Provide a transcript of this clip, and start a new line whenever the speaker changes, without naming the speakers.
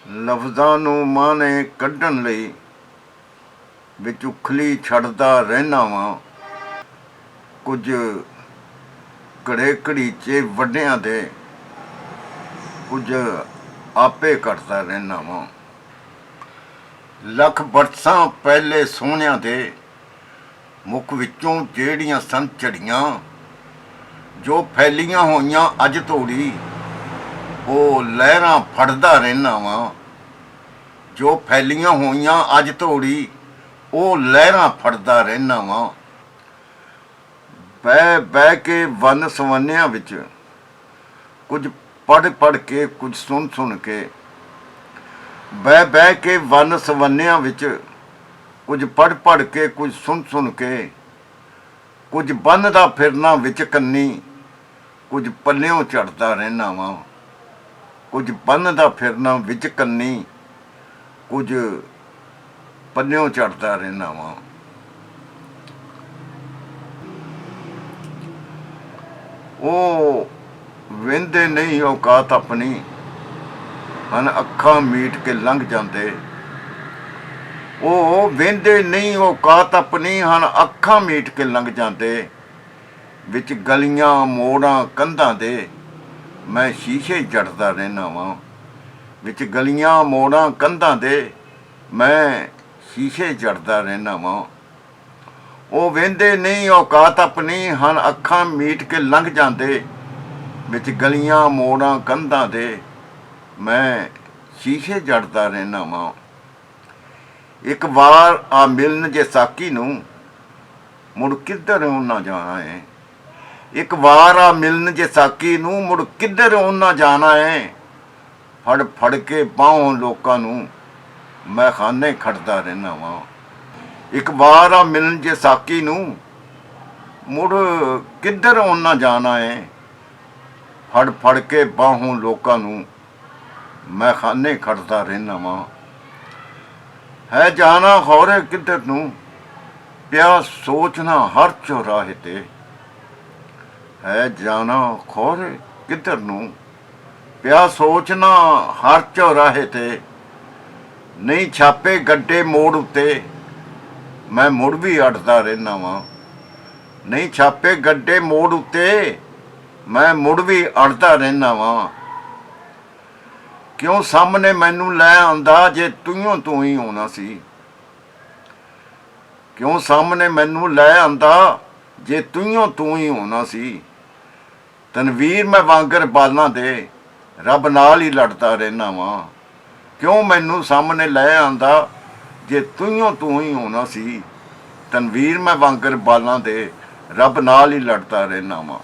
ਲਫ਼ਜ਼ਾਂ ਨੂੰ ਮਾਣੇ ਕੱਢਣ ਲਈ ਵਿੱਚ ਉਖਲੀ ਛੱਡਦਾ ਰਹਿਣਾ ਵਾਂ। ਕੁਝ ਘੜੇ ਘੜੀਚੇ ਵੱਡਿਆਂ ਦੇ ਕੁਝ ਆਪੇ ਕੱਟਦਾ ਰਹਿਣਾ ਵਾਂ। ਲੱਖ ਬਰਸਾਂ ਪਹਿਲੇ ਸੋਹਣਿਆਂ ਦੇ ਮੁੱਖ ਵਿੱਚੋਂ ਜਿਹੜੀਆਂ ਸਨ ਝੜੀਆਂ, ਜੋ ਫੈਲੀਆਂ ਹੋਈਆਂ ਅੱਜ ਤੋੜੀ ਉਹ ਲਹਿਰਾਂ ਫੜਦਾ ਰਹਿਣਾ ਵਾਂ। ਜੋ ਫੈਲੀਆਂ ਹੋਈਆਂ ਅੱਜ ਤੋੜੀ ਉਹ ਲਹਿਰਾਂ ਫੜਦਾ ਰਹਿਣਾ ਵਾਂ। ਬਹਿ ਬਹਿ ਕੇ ਵੰਨ ਸਵੰਨਿਆਂ ਵਿੱਚ ਕੁਝ ਪੜ੍ਹ ਪੜ੍ਹ ਕੇ, ਕੁਝ ਸੁਣ ਸੁਣ ਕੇ, ਬਹਿ ਬਹਿ ਕੇ ਵੰਨ ਸਵੰਨਿਆਂ ਵਿੱਚ ਕੁਝ ਪੜ੍ਹ ਪੜ੍ਹ ਕੇ, ਕੁਝ ਸੁਣ ਸੁਣ ਕੇ, ਕੁਝ ਬੰਨ੍ਹਦਾ ਫਿਰਨਾ ਵਿੱਚ ਕੰਨੀ, ਕੁਝ ਪੱਲਿਓਂ ਝੜਦਾ ਰਹਿਣਾ ਵਾਂ। ਕੁਝ ਬੰਨ੍ਹਦਾ ਫਿਰਨਾ ਵਿੱਚ ਕੰਨੀ, ਕੁਝ ਪੱਲਿਓਂ ਝੜਦਾ ਰਹਿਣਾ ਵਾਂ। ਉਹ ਵਹਿੰਦੇ ਨਹੀਂ ਔਕਾਤ ਆਪਣੀ, ਹਨ ਅੱਖਾਂ ਮੀਟ ਕੇ ਲੰਘ ਜਾਂਦੇ। ਉਹ ਵਹਿੰਦੇ ਨਹੀਂ ਔਕਾਤ ਆਪਣੀ, ਹਨ ਅੱਖਾਂ ਮੀਟ ਕੇ ਲੰਘ ਜਾਂਦੇ। ਵਿੱਚ ਗਲੀਆਂ ਮੋੜਾਂ ਕੰਧਾਂ ਦੇ ਮੈਂ ਸ਼ੀਸ਼ੇ ਜੜਦਾ ਰਹਿਣਾ ਵਾਂ। ਵਿੱਚ ਗਲੀਆਂ ਮੋੜਾਂ ਕੰਧਾਂ ਦੇ ਮੈਂ ਸ਼ੀਸ਼ੇ ਜੜਦਾ ਰਹਿਣਾ ਵਾਂ। ਉਹ ਵਹਿੰਦੇ ਨਹੀਂ ਔਕਾਤ ਆਪਣੀ, ਹਨ ਅੱਖਾਂ ਮੀਟ ਕੇ ਲੰਘ ਜਾਂਦੇ। ਵਿੱਚ ਗਲੀਆਂ ਮੋੜਾਂ ਕੰਧਾਂ ਦੇ ਮੈਂ ਸ਼ੀਸ਼ੇ ਜੜਦਾ ਰਹਿਣਾ ਵਾਂ। ਇੱਕ ਵਾਰ ਆ ਮਿਲਣ ਜੇ ਸਾਕੀ ਨੂੰ, ਮੁੜ ਕਿੱਧਰ ਉਹਨਾਂ ਜਾਣਾ ਏ। ਇੱਕ ਵਾਰ ਆ ਮਿਲਣ ਜੇ ਸਾਕੀ ਨੂੰ, ਮੁੜ ਕਿੱਧਰ ਉਹਨਾਂ ਜਾਣਾ ਏ। ਫੜ ਫੜ ਕੇ ਬਾਹੋਂ ਲੋਕਾਂ ਨੂੰ ਮੈਂ ਖਾਨੇ ਖੜਦਾ ਰਹਿਣਾ ਵਾਂ। ਇੱਕ ਵਾਰ ਆ ਮਿਲਣ ਜੇ ਸਾਕੀ ਨੂੰ, ਮੁੜ ਕਿੱਧਰ ਉਹਨਾਂ ਜਾਣਾ ਏ। ਫੜ ਫੜ ਕੇ ਬਾਹੋਂ ਲੋਕਾਂ ਨੂੰ ਮੈਂ ਖਾਨੇ ਖੜਦਾ ਰਹਿਣਾ ਵਾਂ। ਹੈ ਜਾਣਾ ਖੌਰੇ ਕਿੱਧਰ ਨੂੰ, ਪਿਆ ਸੋਚਣਾ ਹਰ ਚੌਰਾਹੇ ਤੇ। ਹੈ ਜਾਣਾ ਖੌਰੇ ਕਿੱਧਰ ਨੂੰ, ਪਿਆ ਸੋਚਣਾ ਹਰ ਚੌਰਾਹੇ ਤੇ। ਨਹੀਂ ਛਾਪੇ ਗੱਡੇ ਮੋੜ ਉੱਤੇ, ਮੈਂ ਮੁੜ ਵੀ ਅੜਦਾ ਰਹਿਣਾ ਵਾਂ। ਨਹੀਂ ਛਾਪੇ ਗੱਡੇ ਮੋੜ ਉੱਤੇ, ਮੈਂ ਮੁੜ ਵੀ ਅੜਦਾ ਰਹਿਣਾ ਵਾਂ। ਕਿਉਂ ਸਾਹਮਣੇ ਮੈਨੂੰ ਲੈ ਆਂਦਾ ਜੇ ਤੂੰ ਹੀ ਆਉਣਾ ਸੀ। ਕਿਉਂ ਸਾਹਮਣੇ ਮੈਨੂੰ ਲੈ ਆਂਦਾ ਜੇ ਤੂੰ ਹੀ ਆਉਣਾ ਸੀ। ਤਨਵੀਰ ਮੈਂ ਵਾਂਗਰ ਬਾਲਾਂ ਦੇ ਰੱਬ ਨਾਲ ਹੀ ਲੜਦਾ ਰਹਿਣਾ ਵਾਂ। ਕਿਉਂ ਮੈਨੂੰ ਸਾਹਮਣੇ ਲੈ ਆਂਦਾ ਜੇ ਤੂੰ ਹੀ ਆਉਣਾ ਸੀ। ਤਨਵੀਰ ਮੈਂ ਵਾਂਗਰ ਬਾਲਾਂ ਦੇ ਰੱਬ ਨਾਲ ਹੀ ਲੜਦਾ ਰਹਿਣਾ ਵਾਂ।